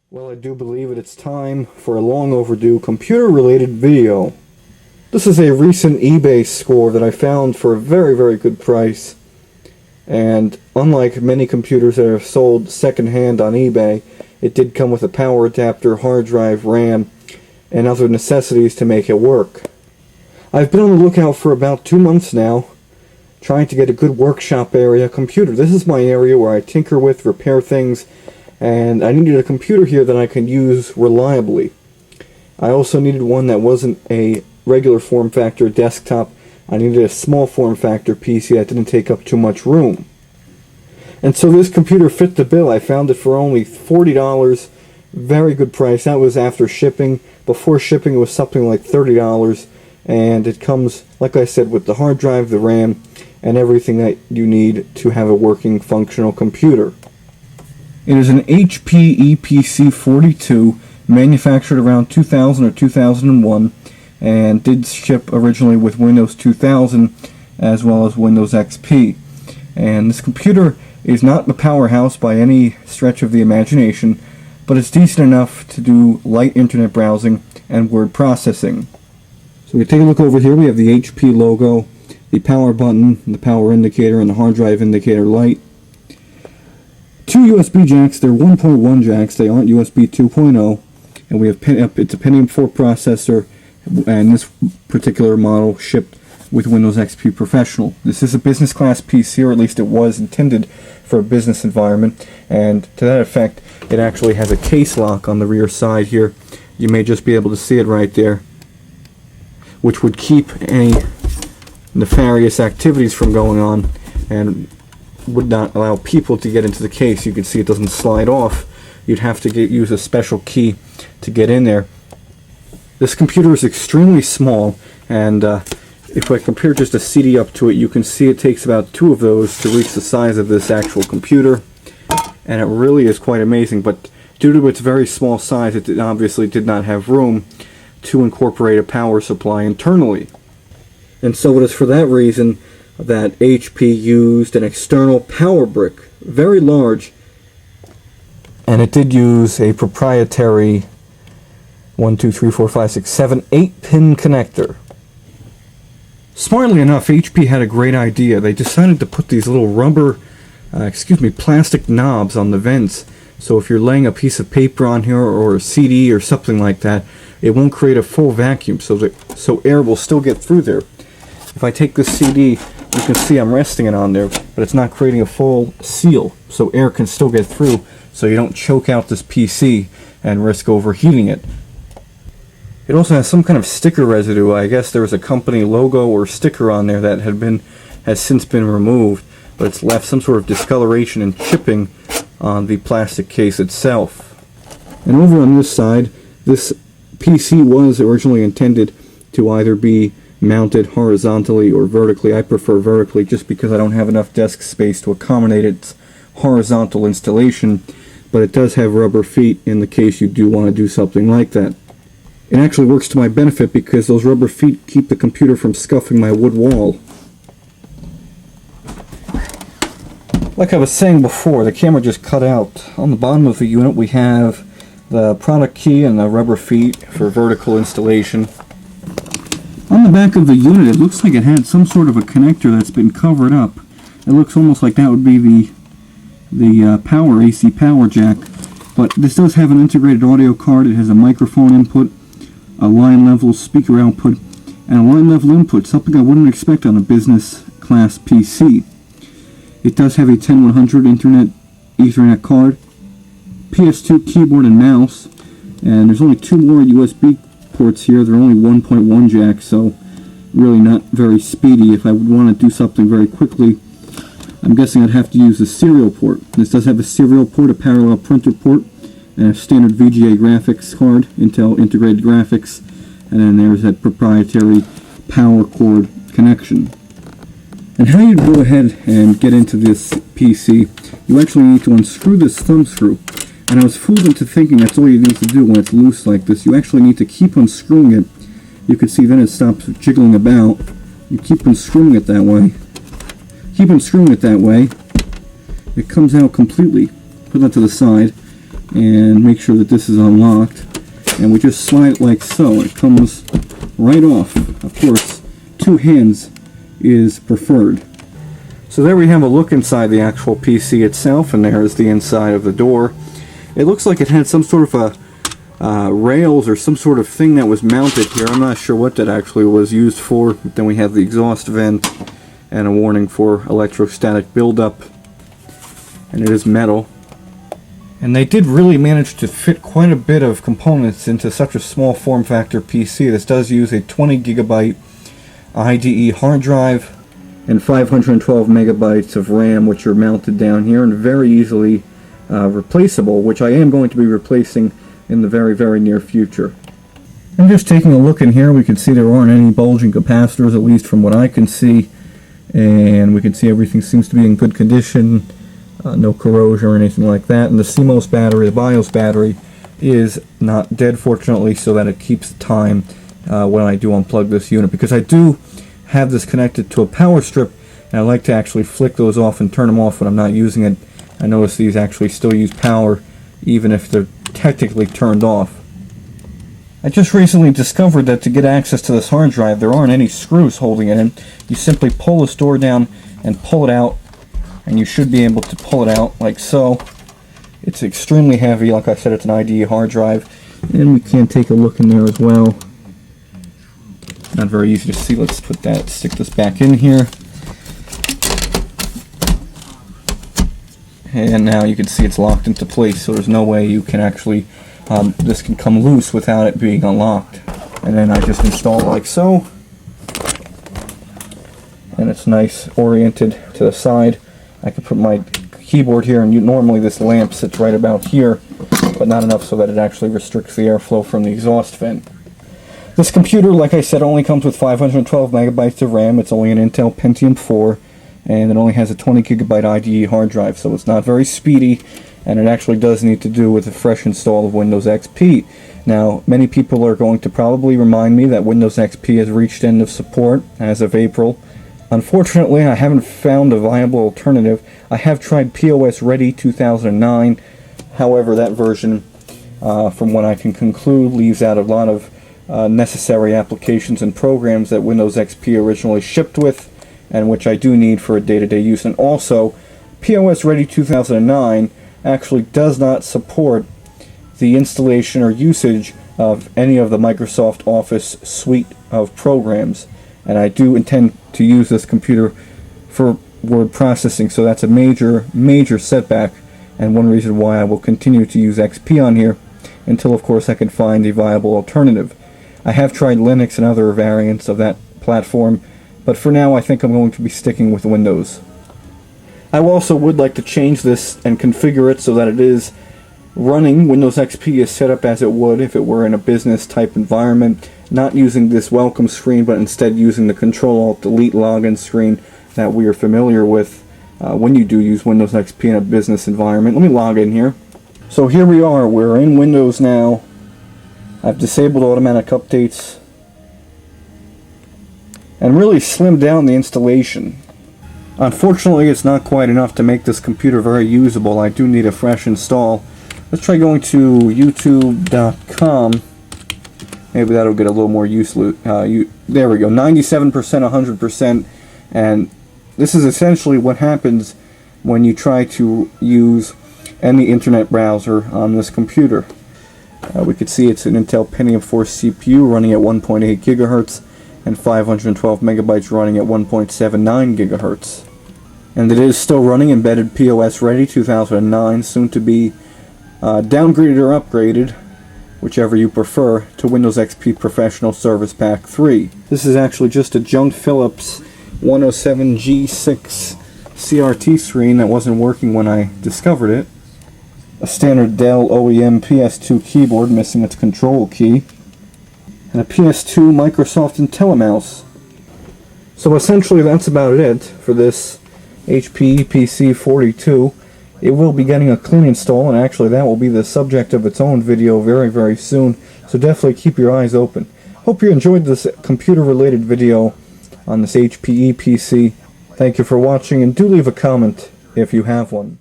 Well, I do believe it's time for a long overdue computer-related video. This is a recent eBay score that I found for a very good price. And unlike many computers that are sold secondhand on eBay, it did come with a power adapter, hard drive, RAM, and other necessities to make it work. I've been on the lookout for about 2 months now, trying to get a good workshop area computer. This is my area where I tinker with, repair things, and I needed a computer here that I can use reliably. I also needed one that wasn't a regular form factor desktop. I needed a small form factor PC that didn't take up too much room. And so this computer fit the bill. I found it for only $40. Very good price. That was after shipping. Before shipping it was something like $30. And it comes, like I said, with the hard drive, the RAM, and everything that you need to have a working, functional computer. It is an HP EPC42, manufactured around 2000 or 2001, and did ship originally with Windows 2000 as well as Windows XP. And this computer is not a powerhouse by any stretch of the imagination, but it's decent enough to do light internet browsing and word processing. So we take a look over here. We have the HP logo, the power button, the power indicator, and the hard drive indicator light. 2 USB jacks. They're 1.1 jacks. They aren't USB 2.0. And we have it's a Pentium 4 processor, and this particular model shipped with Windows XP Professional. This is a business class PC, or at least it was intended for a business environment, and to that effect it actually has a case lock on the rear side here. You may just be able to see it right there, which would keep any nefarious activities from going on and would not allow people to get into the case. You can see it doesn't slide off. You'd have to use a special key to get in there. This computer is extremely small, and if I compare just a CD up to it, you can see it takes about 2 of those to reach the size of this actual computer, and it really is quite amazing. But due to its very small size, it obviously did not have room to incorporate a power supply internally. And so it is for that reason that HP used an external power brick, very large, and it did use a proprietary 8-pin connector. Smartly enough, HP had a great idea. They decided to put these little plastic knobs on the vents, so if you're laying a piece of paper on here or a CD or something like that, it won't create a full vacuum, so air will still get through there. If I take this CD, you can see I'm resting it on there, but it's not creating a full seal, so air can still get through, so you don't choke out this PC and risk overheating it. It also has some kind of sticker residue. I guess there was a company logo or sticker on there that has since been removed, but it's left some sort of discoloration and chipping on the plastic case itself. And over on this side, this PC was originally intended to either be mounted horizontally or vertically. I prefer vertically just because I don't have enough desk space to accommodate its horizontal installation, but it does have rubber feet in the case you do want to do something like that. It actually works to my benefit because those rubber feet keep the computer from scuffing my wood wall. Like I was saying before, the camera just cut out. On the bottom of the unit we have the product key and the rubber feet for vertical installation. On the back of the unit, it looks like it had some sort of a connector that's been covered up. It looks almost like that would be the power AC power jack, but this does have an integrated audio card. It has a microphone input, a line level speaker output, and a line level input, something I wouldn't expect on a business class PC. It does have a 10100 Ethernet card, PS2 keyboard and mouse, and there's only 2 more USB ports here. They're only 1.1 jacks, so really not very speedy. If I would want to do something very quickly, I'm guessing I'd have to use the serial port. This does have a serial port, a parallel printer port, and a standard VGA graphics card, Intel integrated graphics, and then there's that proprietary power cord connection. And how you go ahead and get into this PC, you actually need to unscrew this thumb screw. And I was fooled into thinking that's all you need to do when it's loose like this. You actually need to keep unscrewing it. You can see then it stops jiggling about. You keep unscrewing it that way. Keep unscrewing it that way. It comes out completely. Put that to the side. and make sure that this is unlocked, and we just slide it like so. It comes right off. Of course, 2 hands is preferred. So there we have a look inside the actual PC itself, and there is the inside of the door. It looks like it had some sort of a rails or some sort of thing that was mounted here. I'm not sure what that actually was used for. But then we have the exhaust vent and a warning for electrostatic buildup, and it is metal. And they did really manage to fit quite a bit of components into such a small form factor PC. This does use a 20 gigabyte IDE hard drive and 512 megabytes of RAM, which are mounted down here and very easily replaceable, which I am going to be replacing in the very, very near future. And just taking a look in here, we can see there aren't any bulging capacitors, at least from what I can see, and we can see everything seems to be in good condition, no corrosion or anything like that. And the CMOS battery, the BIOS battery, is not dead, fortunately, so that it keeps the time when I do unplug this unit, because I do have this connected to a power strip, and I like to actually flick those off and turn them off when I'm not using it. I notice these actually still use power even if they're technically turned off. I just recently discovered that to get access to this hard drive, there aren't any screws holding it in. You simply pull this door down and pull it out, and you should be able to pull it out like so. It's extremely heavy. Like I said, it's an IDE hard drive, and we can take a look in there as well. Not very easy to see. Let's stick this back in here. And now you can see it's locked into place, so there's no way you can actually, this can come loose without it being unlocked. And then I just install it like so. And it's nice oriented to the side. I can put my keyboard here, and normally this lamp sits right about here, but not enough so that it actually restricts the airflow from the exhaust vent. This computer, like I said, only comes with 512 megabytes of RAM. It's only an Intel Pentium 4, and it only has a 20 gigabyte IDE hard drive, so it's not very speedy, and it actually does need to do with a fresh install of Windows XP. Now, many people are going to probably remind me that Windows XP has reached end of support as of April. Unfortunately, I haven't found a viable alternative. I have tried POS Ready 2009. However, that version, from what I can conclude, leaves out a lot of necessary applications and programs that Windows XP originally shipped with, and which I do need for a day-to-day use. And also, POS Ready 2009 actually does not support the installation or usage of any of the Microsoft Office suite of programs. And I do intend to use this computer for word processing, so that's a major setback, and one reason why I will continue to use XP on here until, of course, I can find a viable alternative. I have tried Linux and other variants of that platform, but for now I think I'm going to be sticking with Windows. I also would like to change this and configure it so that it is running. Windows XP is set up as it would if it were in a business type environment, not using this welcome screen, but instead using the Control-Alt-Delete login screen that we are familiar with when you do use Windows XP in a business environment. Let me log in here. So here we are, we're in Windows now. I've disabled automatic updates and really slimmed down the installation. Unfortunately, it's not quite enough to make this computer very usable. I do need a fresh install. Let's try going to youtube.com. Maybe that'll get a little more useful. There we go, 97%, 100%, and this is essentially what happens when you try to use any internet browser on this computer. We could see it's an Intel Pentium 4 CPU running at 1.8 gigahertz and 512 megabytes running at 1.79 gigahertz. And it is still running embedded POS Ready 2009, soon to be downgraded or upgraded, whichever you prefer, to Windows XP Professional Service Pack 3. This is actually just a junk Philips 107G6 CRT screen that wasn't working when I discovered it. A standard Dell OEM PS2 keyboard missing its control key, and a PS2 Microsoft IntelliMouse. So essentially that's about it for this HP PC42. It will be getting a clean install, and actually that will be the subject of its own video very, very soon, so definitely keep your eyes open. Hope you enjoyed this computer-related video on this HP PC. Thank you for watching, and do leave a comment if you have one.